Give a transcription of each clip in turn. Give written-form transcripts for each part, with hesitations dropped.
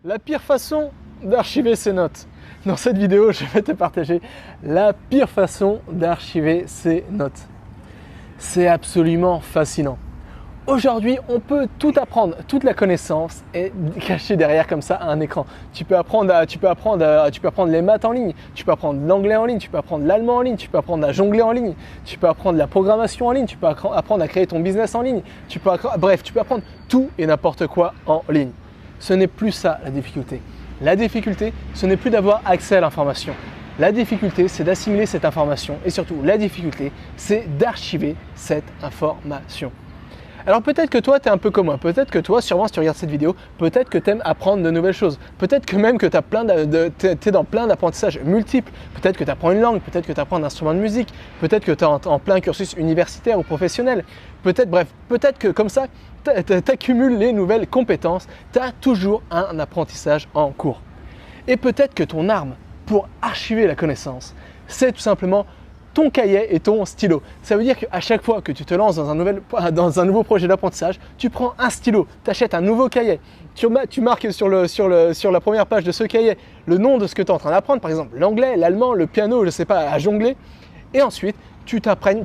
La pire façon d'archiver ses notes. Dans cette vidéo, je vais te partager la pire façon d'archiver ses notes. C'est absolument fascinant. Aujourd'hui, on peut tout apprendre, toute la connaissance est cachée derrière comme ça un écran. Tu peux apprendre les maths en ligne, tu peux apprendre l'anglais en ligne, tu peux apprendre l'allemand en ligne, tu peux apprendre à jongler en ligne, tu peux apprendre la programmation en ligne, tu peux apprendre à créer ton business en ligne, tu peux apprendre tout et n'importe quoi en ligne. Ce n'est plus ça la difficulté. La difficulté, ce n'est plus d'avoir accès à l'information. La difficulté, c'est d'assimiler cette information et surtout la difficulté, c'est d'archiver cette information. Alors peut-être que toi, tu es un peu comme moi. Peut-être que toi, sûrement, si tu regardes cette vidéo, peut-être que tu aimes apprendre de nouvelles choses. Peut-être que même que tu es dans plein d'apprentissages multiples. Peut-être que tu apprends une langue, peut-être que tu apprends un instrument de musique, peut-être que tu es en plein cursus universitaire ou professionnel. Peut-être que comme ça, tu accumules les nouvelles compétences. Tu as toujours un apprentissage en cours. Et peut-être que ton arme pour archiver la connaissance, c'est tout simplement ton cahier et ton stylo. Ça veut dire qu'à chaque fois que tu te lances dans un nouveau projet d'apprentissage, tu prends un stylo, tu achètes un nouveau cahier, tu marques sur la première page de ce cahier le nom de ce que tu es en train d'apprendre, par exemple l'anglais, l'allemand, le piano, je ne sais pas, à jongler, et ensuite tu t'imprègnes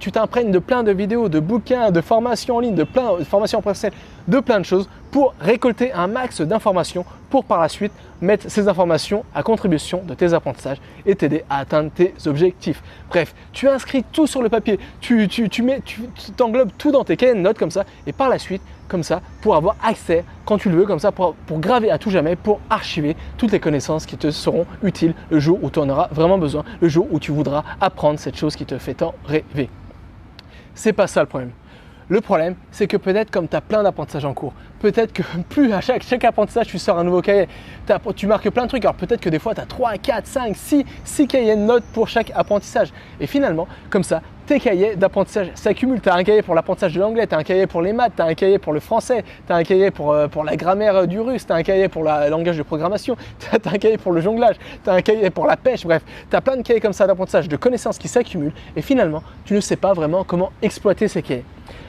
de plein de vidéos, de bouquins, de formations en ligne, de formations professionnelles, de plein de choses pour récolter un max d'informations pour par la suite mettre ces informations à contribution de tes apprentissages et t'aider à atteindre tes objectifs. Bref, tu inscris tout sur le papier, tu t'englobes tout dans tes cahiers de notes comme ça et par la suite, comme ça, pour avoir accès quand tu le veux, comme ça, pour graver à tout jamais, pour archiver toutes les connaissances qui te seront utiles le jour où tu en auras vraiment besoin, le jour où tu voudras apprendre cette chose qui te fait tant rêver. C'est pas ça le problème. Le problème, c'est que peut-être comme tu as plein d'apprentissages en cours, peut-être que plus à chaque apprentissage, tu sors un nouveau cahier, tu marques plein de trucs. Alors peut-être que des fois, tu as 3, 4, 5, 6 cahiers de notes pour chaque apprentissage. Et finalement, comme ça, tes cahiers d'apprentissage s'accumulent. Tu as un cahier pour l'apprentissage de l'anglais, tu as un cahier pour les maths, tu as un cahier pour le français, tu as un cahier pour la grammaire du russe, tu as un cahier pour le langage de programmation, tu as un cahier pour le jonglage, tu as un cahier pour la pêche, bref, tu as plein de cahiers comme ça d'apprentissage, de connaissances qui s'accumulent et finalement, tu ne sais pas vraiment comment exploiter ces cahiers.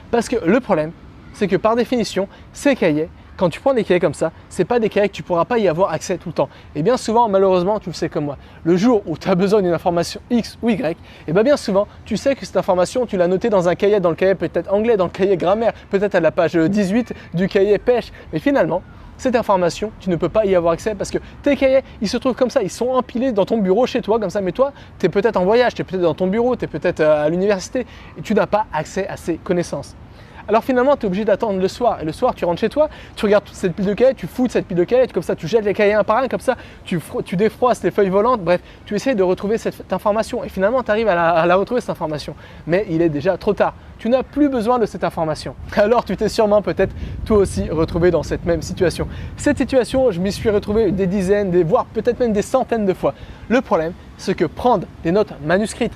Parce que le problème, c'est que par définition, ces cahiers, quand tu prends des cahiers comme ça, ce n'est pas des cahiers que tu ne pourras pas y avoir accès tout le temps. Et bien souvent, malheureusement, tu le sais comme moi, le jour où tu as besoin d'une information X ou Y, et bien souvent, tu sais que cette information, tu l'as notée dans un cahier, dans le cahier peut-être anglais, dans le cahier grammaire, peut-être à la page 18 du cahier pêche. Mais finalement, cette information, tu ne peux pas y avoir accès parce que tes cahiers, ils se trouvent comme ça, ils sont empilés dans ton bureau chez toi comme ça, mais toi, tu es peut-être en voyage, tu es peut-être dans ton bureau, tu es peut-être à l'université et tu n'as pas accès à ces connaissances. Alors finalement, tu es obligé d'attendre le soir. Et le soir, tu rentres chez toi, tu regardes toute cette pile de cahiers, tu fous de cette pile de cahiers, comme ça, tu jettes les cahiers un par un, comme ça, tu défroisses les feuilles volantes. Bref, tu essaies de retrouver cette information. Et finalement, tu arrives à la retrouver, cette information. Mais il est déjà trop tard. Tu n'as plus besoin de cette information. Alors, tu t'es sûrement peut-être toi aussi retrouvé dans cette même situation. Cette situation, je m'y suis retrouvé des dizaines, voire peut-être même des centaines de fois. Le problème, c'est que prendre des notes manuscrites,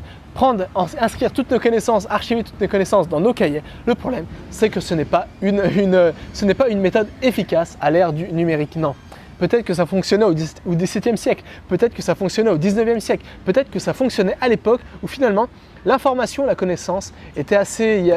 inscrire toutes nos connaissances, archiver toutes nos connaissances dans nos cahiers, le problème, c'est que ce n'est pas une méthode efficace à l'ère du numérique, non. Peut-être que ça fonctionnait au XVIIe siècle, peut-être que ça fonctionnait au XIXe siècle, peut-être que ça fonctionnait à l'époque où finalement l'information, la connaissance était assez,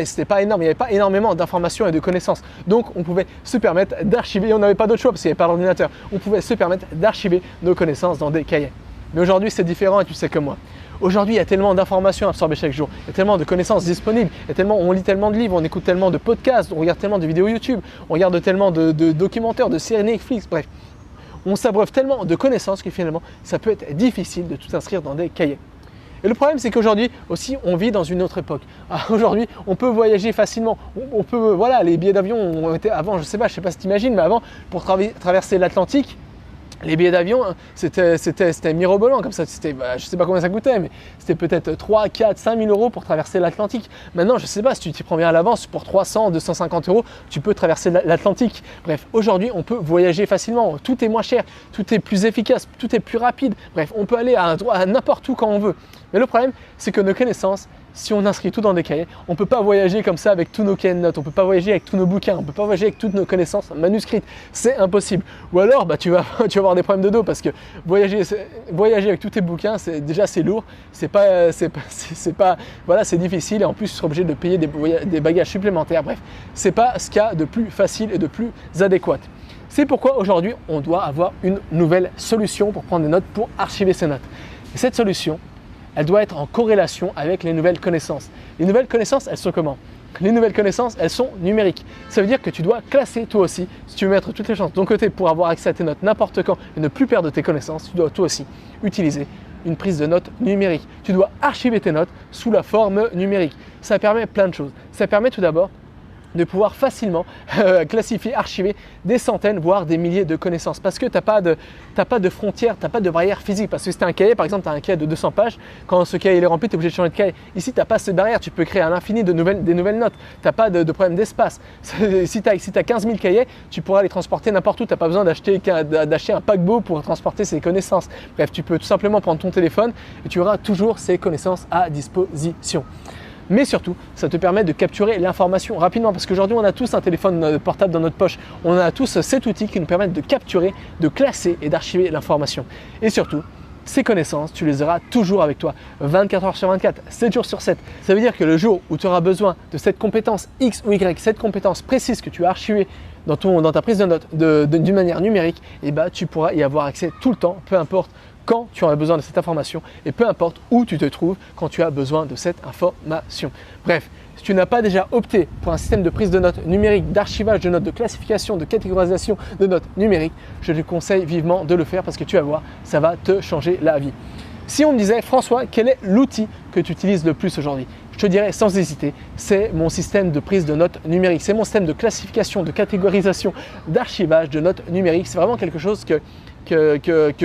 c'était pas énorme, il n'y avait pas énormément d'informations et de connaissances. Donc on pouvait se permettre d'archiver, on n'avait pas d'autre choix parce qu'il n'y avait pas d'ordinateur, on pouvait se permettre d'archiver nos connaissances dans des cahiers. Mais aujourd'hui c'est différent et tu sais comme moi. Aujourd'hui, il y a tellement d'informations absorbées chaque jour, il y a tellement de connaissances disponibles, on lit tellement de livres, on écoute tellement de podcasts, on regarde tellement de vidéos YouTube, on regarde tellement de documentaires, de séries Netflix, bref. On s'abreuve tellement de connaissances que finalement, ça peut être difficile de tout inscrire dans des cahiers. Et le problème, c'est qu'aujourd'hui aussi, on vit dans une autre époque. Aujourd'hui, on peut voyager facilement. Les billets d'avion ont été avant, je sais pas si tu imagines, mais avant, pour traverser l'Atlantique, les billets d'avion, c'était mirobolant comme ça. Je ne sais pas combien ça coûtait, mais c'était peut-être 3, 4, 5 000 euros pour traverser l'Atlantique. Maintenant, je ne sais pas, si tu t'y prends bien à l'avance, pour 300, 250 euros, tu peux traverser l'Atlantique. Bref, aujourd'hui, on peut voyager facilement. Tout est moins cher, tout est plus efficace, tout est plus rapide. Bref, on peut aller à n'importe où quand on veut. Mais le problème, c'est que nos connaissances, si on inscrit tout dans des cahiers, on ne peut pas voyager comme ça avec tous nos cahiers de notes, on ne peut pas voyager avec tous nos bouquins, on ne peut pas voyager avec toutes nos connaissances manuscrites. C'est impossible. Ou alors, tu vas avoir des problèmes de dos parce que voyager avec tous tes bouquins, c'est lourd, c'est difficile et en plus, tu seras obligé de payer des bagages supplémentaires. Bref, ce n'est pas ce qu'il y a de plus facile et de plus adéquat. C'est pourquoi aujourd'hui, on doit avoir une nouvelle solution pour prendre des notes, pour archiver ses notes. Et cette solution, elle doit être en corrélation avec les nouvelles connaissances. Les nouvelles connaissances, elles sont comment? Les nouvelles connaissances, elles sont numériques. Ça veut dire que tu dois classer toi aussi, si tu veux mettre toutes les chances de ton côté pour avoir accès à tes notes n'importe quand et ne plus perdre tes connaissances, tu dois toi aussi utiliser une prise de notes numérique. Tu dois archiver tes notes sous la forme numérique. Ça permet plein de choses. Ça permet tout d'abord de pouvoir facilement classifier, archiver des centaines, voire des milliers de connaissances. Parce que tu n'as pas de frontières, tu n'as pas de barrière physique. Parce que si tu as un cahier, par exemple, tu as un cahier de 200 pages, quand ce cahier est rempli, tu es obligé de changer de cahier. Ici, tu n'as pas cette barrière, tu peux créer à l'infini des nouvelles notes. Tu n'as pas de problème d'espace. Si tu as 15 000 cahiers, tu pourras les transporter n'importe où. Tu n'as pas besoin d'acheter un paquebot pour transporter ces connaissances. Bref, tu peux tout simplement prendre ton téléphone et tu auras toujours ces connaissances à disposition. Mais surtout, ça te permet de capturer l'information rapidement parce qu'aujourd'hui, on a tous un téléphone portable dans notre poche. On a tous cet outil qui nous permet de capturer, de classer et d'archiver l'information. Et surtout, ces connaissances, tu les auras toujours avec toi, 24 heures sur 24, 7 jours sur 7. Ça veut dire que le jour où tu auras besoin de cette compétence X ou Y, cette compétence précise que tu as archivée dans ta prise de notes d'une manière numérique, eh ben, tu pourras y avoir accès tout le temps, peu importe quand tu auras besoin de cette information et peu importe où tu te trouves quand tu as besoin de cette information. Bref, si tu n'as pas déjà opté pour un système de prise de notes numérique, d'archivage de notes, de classification, de catégorisation de notes numériques, je te conseille vivement de le faire parce que tu vas voir, ça va te changer la vie. Si on me disait, François, quel est l'outil que tu utilises le plus aujourd'hui? Je te dirais sans hésiter, c'est mon système de prise de notes numérique. C'est mon système de classification, de catégorisation, d'archivage de notes numériques. C'est vraiment quelque chose que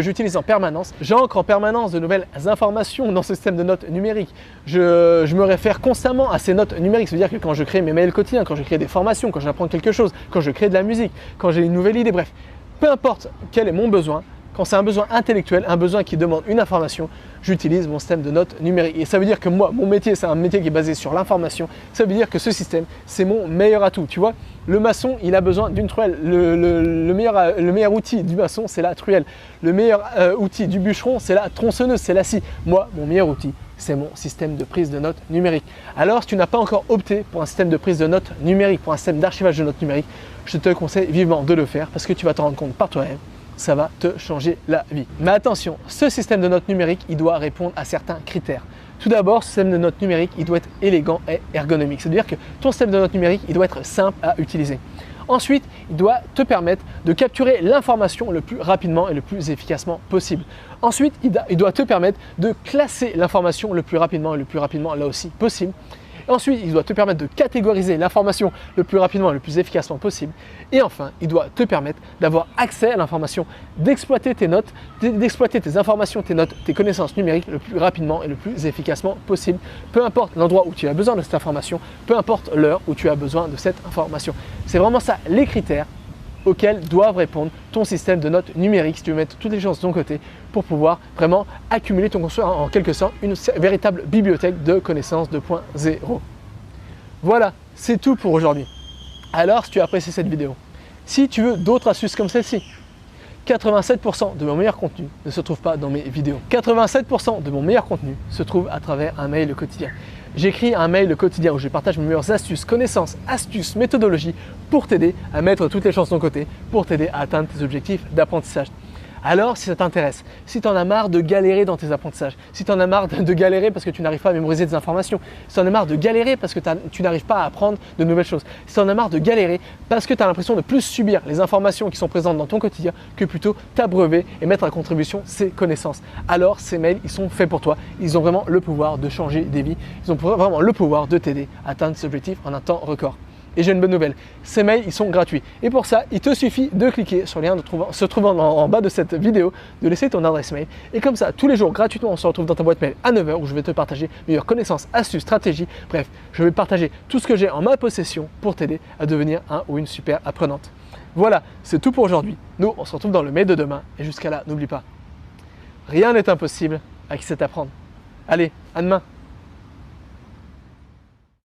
j'utilise en permanence. J'ancre en permanence de nouvelles informations dans ce système de notes numériques. Je me réfère constamment à ces notes numériques. Ça veut dire que quand je crée mes mails quotidiens, quand je crée des formations, quand j'apprends quelque chose, quand je crée de la musique, quand j'ai une nouvelle idée, bref, peu importe quel est mon besoin, quand c'est un besoin intellectuel, un besoin qui demande une information, j'utilise mon système de notes numériques. Et ça veut dire que moi, mon métier, c'est un métier qui est basé sur l'information. Ça veut dire que ce système, c'est mon meilleur atout. Tu vois, le maçon, il a besoin d'une truelle. Le meilleur outil du maçon, c'est la truelle. Le meilleur outil du bûcheron, c'est la tronçonneuse, c'est la scie. Moi, mon meilleur outil, c'est mon système de prise de notes numérique. Alors, si tu n'as pas encore opté pour un système de prise de notes numérique, pour un système d'archivage de notes numériques, je te conseille vivement de le faire parce que tu vas te rendre compte par toi-même. Ça va te changer la vie. Mais attention, ce système de notes numérique, il doit répondre à certains critères. Tout d'abord, ce système de notes numérique, il doit être élégant et ergonomique. C'est-à-dire que ton système de notes numérique, il doit être simple à utiliser. Ensuite, il doit te permettre de capturer l'information le plus rapidement et le plus efficacement possible. Ensuite, il doit te permettre de classer l'information le plus rapidement là aussi possible. Ensuite, il doit te permettre de catégoriser l'information le plus rapidement et le plus efficacement possible. Et enfin, il doit te permettre d'avoir accès à l'information, d'exploiter tes notes, d'exploiter tes informations, tes notes, tes connaissances numériques le plus rapidement et le plus efficacement possible. Peu importe l'endroit où tu as besoin de cette information, peu importe l'heure où tu as besoin de cette information. C'est vraiment ça les critères auxquels doivent répondre ton système de notes numériques si tu veux mettre toutes les chances de ton côté pour pouvoir vraiment accumuler ton construire en quelque sorte une véritable bibliothèque de connaissances 2.0. Voilà, c'est tout pour aujourd'hui. Alors, si tu as apprécié cette vidéo, si tu veux d'autres astuces comme celle-ci, 87% de mon meilleur contenu ne se trouve pas dans mes vidéos. 87% de mon meilleur contenu se trouve à travers un mail quotidien. J'écris un mail quotidien où je partage mes meilleures astuces, connaissances, astuces, méthodologies pour t'aider à mettre toutes les chances de ton côté, pour t'aider à atteindre tes objectifs d'apprentissage. Alors, si ça t'intéresse, si tu en as marre de galérer dans tes apprentissages, si tu en as marre de galérer parce que tu n'arrives pas à mémoriser des informations, si tu en as marre de galérer parce que tu n'arrives pas à apprendre de nouvelles choses, si tu en as marre de galérer parce que tu as l'impression de plus subir les informations qui sont présentes dans ton quotidien que plutôt t'abreuver et mettre à contribution ces connaissances, alors ces mails, ils sont faits pour toi. Ils ont vraiment le pouvoir de changer des vies. Ils ont vraiment le pouvoir de t'aider à atteindre ces objectifs en un temps record. Et j'ai une bonne nouvelle, ces mails ils sont gratuits. Et pour ça, il te suffit de cliquer sur le lien se trouvant en bas de cette vidéo, de laisser ton adresse mail. Et comme ça, tous les jours, gratuitement, on se retrouve dans ta boîte mail à 9 h où je vais te partager meilleures connaissances, astuces, stratégies. Bref, je vais partager tout ce que j'ai en ma possession pour t'aider à devenir un ou une super apprenante. Voilà, c'est tout pour aujourd'hui. Nous, on se retrouve dans le mail de demain. Et jusqu'à là, n'oublie pas, rien n'est impossible à qui sait apprendre. Allez, à demain.